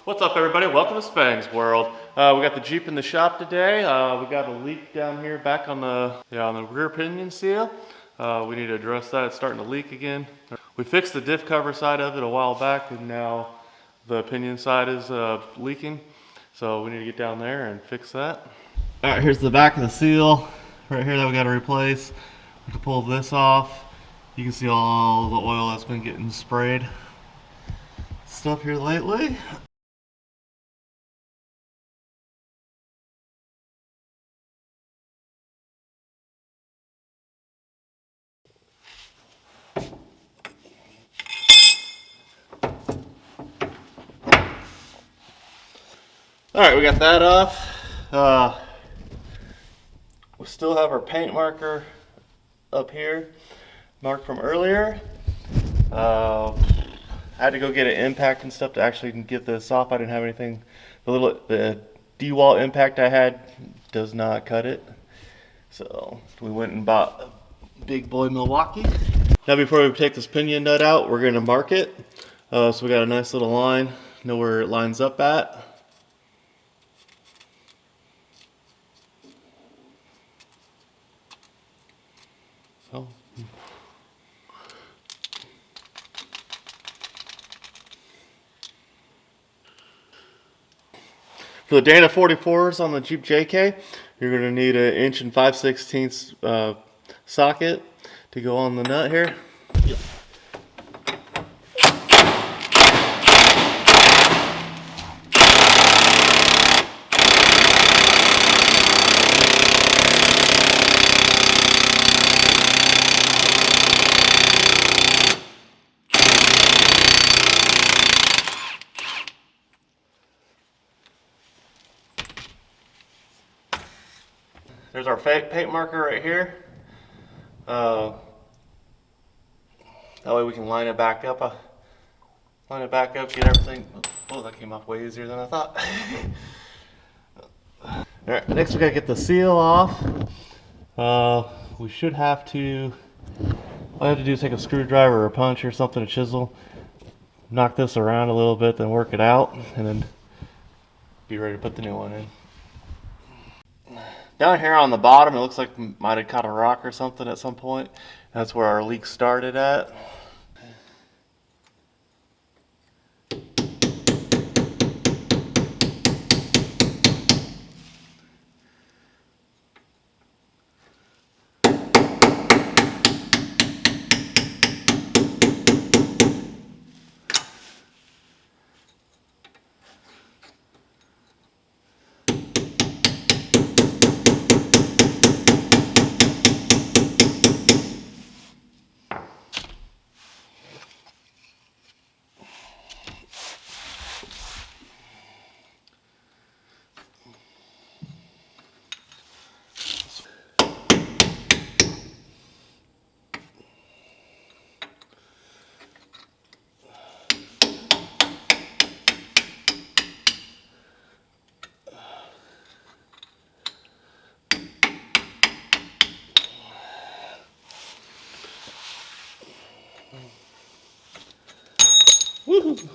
What's up, everybody? Welcome to Spang's World. We got the Jeep in the shop today. We got a leak down here back on the rear pinion seal. We need to address that. It's starting to leak again. We fixed the diff cover side of it a while back, and now the pinion side is leaking. So we need to get down there and fix that. All right, here's the back of the seal right here that we got to replace. We can pull this off. You can see all the oil that's been getting sprayed stuff here lately. Alright, we got that off. We still have our paint marker up here, marked from earlier. I had to go get an impact and stuff to actually get this off. I didn't have anything. The D-wall impact I had does not cut it. So we went and bought a big boy Milwaukee. Now before we take this pinion nut out, we're going to mark it. So we got a nice little line, know where it lines up at. So, for the Dana 44s on the Jeep JK, you're going to need an 1 5/16" socket to go on the nut here. Yep. There's our paint marker right here. That way we can line it back up. Get everything. Oh, that came off way easier than I thought. Alright, next we gotta get the seal off. We should have to, all I have to do is take a screwdriver or a punch or something, a chisel, knock this around a little bit, then work it out, and then be ready to put the new one in. Down here on the bottom, it looks like we might have caught a rock or something at some point. That's where our leak started at. Woohoo!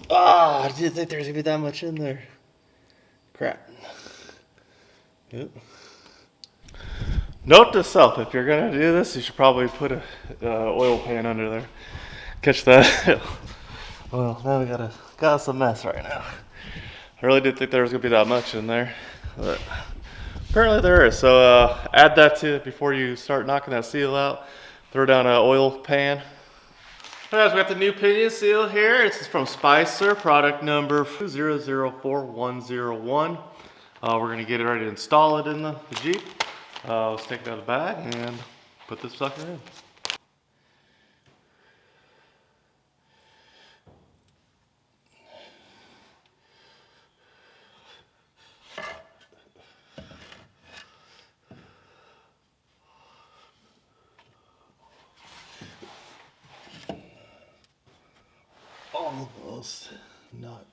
Ah, I didn't think there was gonna be that much in there. Crap. Yep. Note to self: if you're gonna do this, you should probably put a oil pan under there. Catch that. Well, now we got us a mess right now. I really didn't think there was gonna be that much in there, but apparently there is. So add that to it before you start knocking that seal out. Throw down an oil pan. Alright, we got the new pinion seal here. It's from Spicer, product number 004101. We're gonna get it ready to install it in the Jeep. Let's take it out of the bag and put this sucker in. Almost not.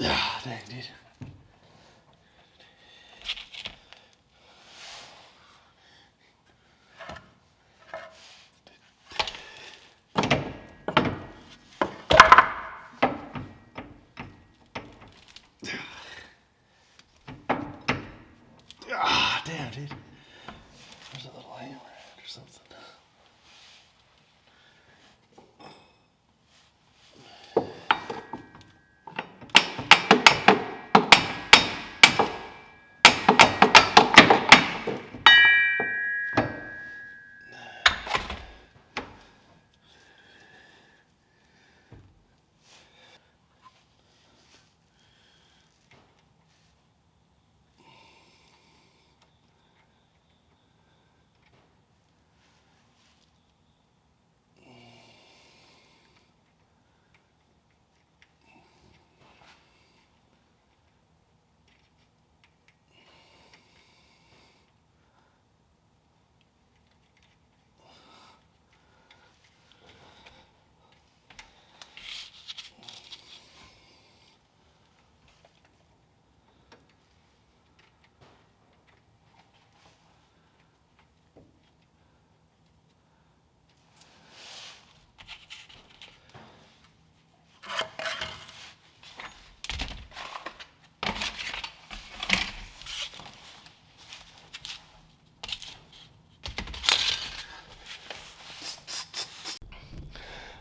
Ah, dang, dude. Ah, damn, dude. There's a little hammer or something.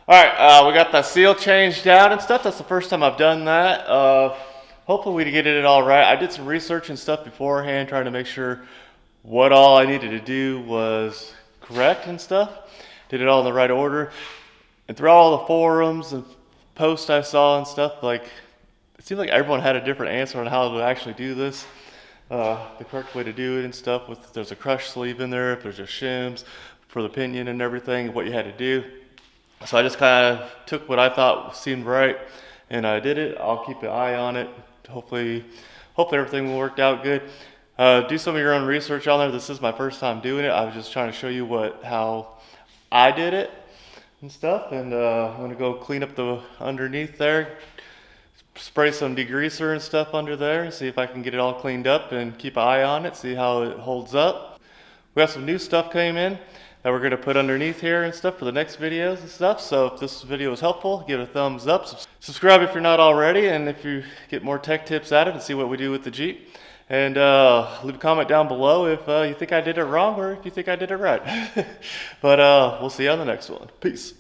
Alright, we got the seal changed out and stuff. That's the first time I've done that. Hopefully we get it all right. I did some research and stuff beforehand, trying to make sure what all I needed to do was correct and stuff. Did it all in the right order. And through all the forums and posts I saw and stuff, like, it seemed like everyone had a different answer on how to actually do this. The correct way to do it and stuff. With there's a crush sleeve in there, if there's a shims for the pinion and everything, what you had to do. So I just kind of took what I thought seemed right, and I did it. I'll keep an eye on it. Hopefully everything will work out good. Do some of your own research on there. This is my first time doing it. I was just trying to show you how I did it and stuff. And I'm gonna go clean up the underneath there, spray some degreaser and stuff under there, and see if I can get it all cleaned up and keep an eye on it, see how it holds up. We have some new stuff came in that we're going to put underneath here and stuff for the next videos and stuff. So if this video was helpful, give it a thumbs up. Subscribe if you're not already, and if you get more tech tips at it and see what we do with the Jeep. And leave a comment down below if you think I did it wrong or if you think I did it right. But we'll see you on the next one. Peace.